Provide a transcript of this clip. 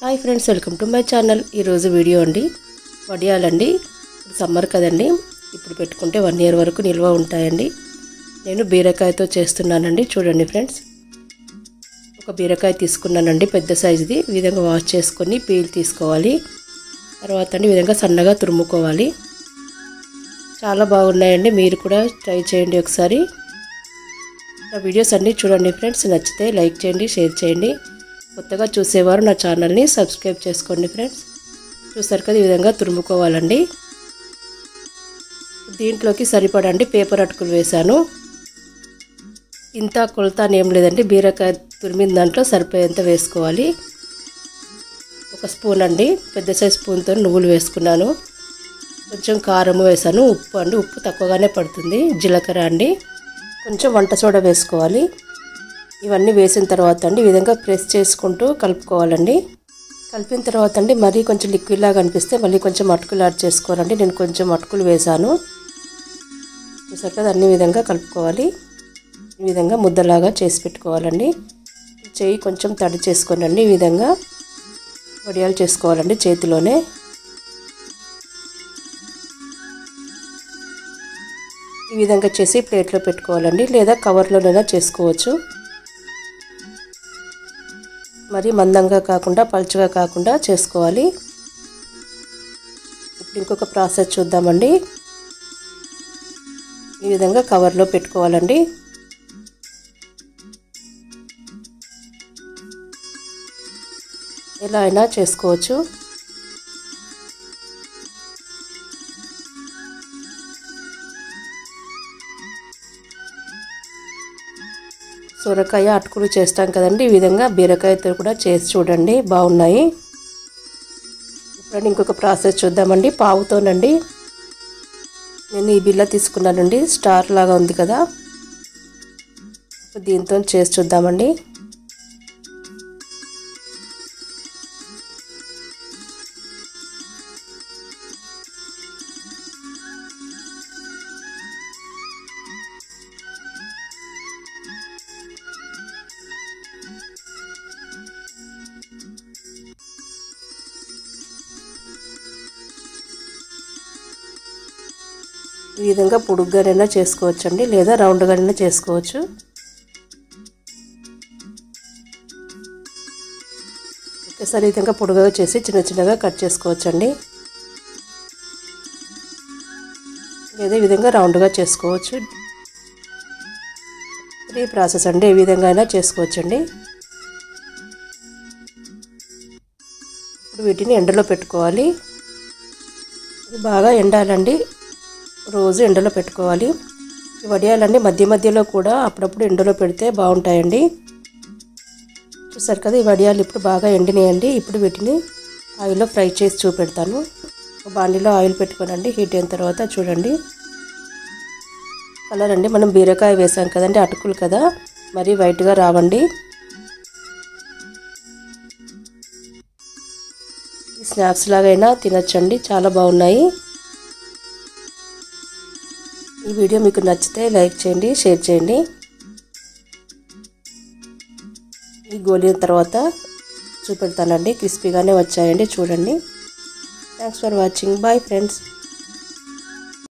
Hi friends, welcome to my channel. ఈరోజు video అండి వడియాలండి. Summer కదండి, ఇప్పుడు పెట్టుకుంటే 1 ఇయర్ వరకు నిల్వ ఉంటాయండి. నేను బీరకాయతో చేస్తున్నానండి. చూడండి ఫ్రెండ్స్, ఒక బీరకాయ తీసుకున్నానండి, పెద్ద సైజుది. ఈ విధంగా వాష్ చేసుకొని పీల్ తీసుకోవాలి. తర్వాత అండి ఈ విధంగా సన్నగా తురుముకోవాలి. చాలా బాగున్నాయండి, మీరు కూడా ట్రై చేయండి ఒకసారి. నా వీడియోస్ అన్నీ చూడండి ఫ్రెండ్స్. నచ్చితే లైక్ చేయండి, షేర్ చేయండి. కొత్తగా చూసేవారు నా ఛానల్ని సబ్స్క్రైబ్ చేసుకోండి ఫ్రెండ్స్. చూసారు కదా, ఈ విధంగా తురుముకోవాలండి. దీంట్లోకి సరిపడండి పేపర్ అటుకులు వేశాను. ఇంత కొలత ఏం లేదండి, బీరకాయ తురిమిన దాంట్లో సరిపోయేంత వేసుకోవాలి. 1 స్పూన్ అండి, పెద్ద సైజ్ స్పూన్తో నువ్వులు వేసుకున్నాను. కొంచెం కారం వేసాను. ఉప్పు అండి, ఉప్పు తక్కువగానే పడుతుంది. జీలకర్ర అండి, కొంచెం వంట సోడా వేసుకోవాలి. ఇవన్నీ వేసిన తర్వాత అండి ఈ విధంగా ప్రెస్ చేసుకుంటూ కలుపుకోవాలండి. కలిపిన తర్వాత అండి మరీ కొంచెం లిక్విడ్ లాగా అనిపిస్తే మళ్ళీ కొంచెం అటుకులు యాడ్ చేసుకోవాలండి. నేను కొంచెం అటుకులు వేసాను. చూసారు కదా, అన్ని విధంగా కలుపుకోవాలి. ఈ విధంగా ముద్దలాగా చేసి పెట్టుకోవాలండి. చేయి కొంచెం తడి చేసుకోనండి. ఈ విధంగా వడియాలు చేసుకోవాలండి చేతిలోనే. ఈ విధంగా చేసి ప్లేట్లో పెట్టుకోవాలండి, లేదా కవర్లోనైనా చేసుకోవచ్చు. మరి మందంగా కాకుండా పలుచగా కాకుండా చేసుకోవాలి. ఇప్పుడు ఇంకొక ప్రాసెస్ చూద్దామండి. ఈ విధంగా కవర్లో పెట్టుకోవాలండి. ఎలా అయినా చేసుకోవచ్చు. సొరకాయ అటుకులు చేస్తాం కదండి, ఈ విధంగా బీరకాయతో కూడా చేసి చూడండి, బాగున్నాయి. ఇప్పుడు ఇంకొక ప్రాసెస్ చూద్దామండి. పావుతోనండి నేను ఈ బిళ్ళ తీసుకున్నానండి, స్టార్ లాగా ఉంది కదా, దీంతో చేసి చూద్దామండి. ఈ విధంగా పొడుగ్గానైనా చేసుకోవచ్చండి, లేదా రౌండ్గానైనా చేసుకోవచ్చు. ఒకసారి ఈ విధంగా పొడుగ్గా చేసి చిన్న చిన్నగా కట్ చేసుకోవచ్చండి, లేదా ఈ విధంగా రౌండ్గా చేసుకోవచ్చు. 3 ప్రాసెస్ అండి, ఏ విధంగా అయినా చేసుకోవచ్చండి. ఇప్పుడు వీటిని ఎండలో పెట్టుకోవాలి. బాగా ఎండాలండి, రోజు ఎండలో పెట్టుకోవాలి. ఈ వడియాలన్నీ మధ్య మధ్యలో కూడా అప్పుడప్పుడు ఎండలో పెడితే బాగుంటాయండి. చూసారు కదా, ఈ వడియాలు ఇప్పుడు బాగా ఎండినాయండి. ఇప్పుడు వీటిని ఆయిల్లో ఫ్రై చేసి చూపెడతాను. బాండీలో ఆయిల్ పెట్టుకోనండి, హీట్ అయిన తర్వాత చూడండి కలర్ అండి. మనం బీరకాయ వేసాం కదండి, అటుకులు కదా, మరీ వైట్గా రావండి. స్నాక్స్ లాగైనా తినచ్చండి, చాలా బాగున్నాయి. ఈ వీడియో మీకు నచ్చితే లైక్ చేయండి, షేర్ చేయండి. ఈ గోలిన తర్వాత చూపెడతానండి, క్రిస్పీగానే వచ్చాయండి, చూడండి. Thanks for watching. Bye friends.